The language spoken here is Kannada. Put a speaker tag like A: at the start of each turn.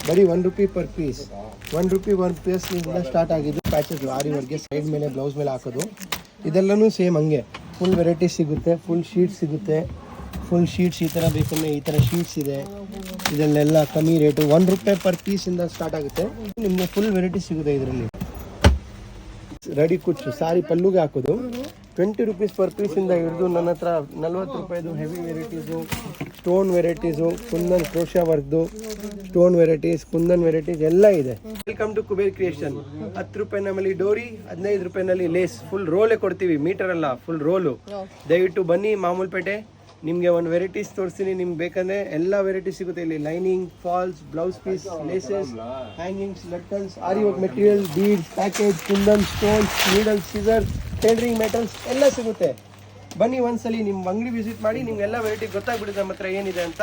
A: ಬರೀ ₹1 ಪರ್ ಪೀಸ್. ₹1 1 ಪೀಸ್ನಿಂದ ಸ್ಟಾರ್ಟ್ ಆಗಿದ್ದು ಪ್ಯಾಚಸ್ ಆರಿವರೆಗೆ ಸೈಡ್ ಮೇಲೆ ಬ್ಲೌಸ್ ಮೇಲೆ ಹಾಕೋದು. ಇದೆಲ್ಲನೂ ಸೇಮ್ ಹಂಗೆ ಫುಲ್ ವೆರೈಟೀಸ್ ಸಿಗುತ್ತೆ. ಫುಲ್ ಶೀಟ್ಸ್ ಸಿಗುತ್ತೆ. ಫುಲ್ ಶೀಟ್ಸ್ ಈ ಥರ ಬೇಕಂದರೆ ಈ ಥರ ಶೀಟ್ಸ್ ಇದೆ. ಇದರಲ್ಲೆಲ್ಲ ಕಮ್ಮಿ ರೇಟು ₹1 ಪರ್ ಪೀಸಿಂದ ಸ್ಟಾರ್ಟ್ ಆಗುತ್ತೆ. ನಿಮಗೆ ಫುಲ್ ವೆರೈಟಿ ಸಿಗುತ್ತೆ ಇದರಲ್ಲಿ. ರೆಡಿ ಕುಚ್ಚು ಸಾರಿ ಪಲ್ಲುಗೆ ಹಾಕೋದು ₹20 ಪರ್ ಪೀಸಿಂದ ಹಿಡಿದು ನನ್ನ ಹತ್ರ ₹40 heavy varieties, stone varieties, kundan crochet ವರ್ಕ್ದು ಸ್ಟೋನ್ ವೆರೈಟೀಸ್, ಕುಂದನ್ ವೆರೈಟೀಸ್ ಎಲ್ಲ ಇದೆ. Welcome to Kuber creation. ₹10 ನಮ್ಮಲ್ಲಿ ಡೋರಿ, ₹15 ಲೇಸ್. ಫುಲ್ ರೋಲೇ ಕೊಡ್ತೀವಿ, ಮೀಟರ್ ಅಲ್ಲ, ಫುಲ್ ರೋಲು. ದಯವಿಟ್ಟು ಬನ್ನಿ ಮಾಮೂಲ್ಪೇಟೆ. ನಿಮಗೆ ಒಂದು ವೆರೈಟೀಸ್ ತೋರಿಸ್ತೀನಿ. ನಿಮ್ಗೆ ಬೇಕಂದರೆ ಎಲ್ಲ ವೆರೈಟೀಸ್ ಸಿಗುತ್ತೆ ಇಲ್ಲಿ. Lining, falls, blouse piece, laces, hangings, ಲಟ್ಟನ್ಸ್, aari work material, beads, package, kundan, stones, needles, scissor, tailoring metals ಎಲ್ಲ ಸಿಗುತ್ತೆ. ಬನ್ನಿ ಒಂದ್ಸಲಿ ನಿಮ್ಮ ಅಂಗಡಿ ವಿಸಿಟ್ ಮಾಡಿ. ನಿಮ್ಗೆಲ್ಲ ವೆರೈಟಿ ಗೊತ್ತಾಗ್ಬಿಡುತ್ತೆ ನಮ್ಮ ಹತ್ರ ಏನಿದೆ ಅಂತ.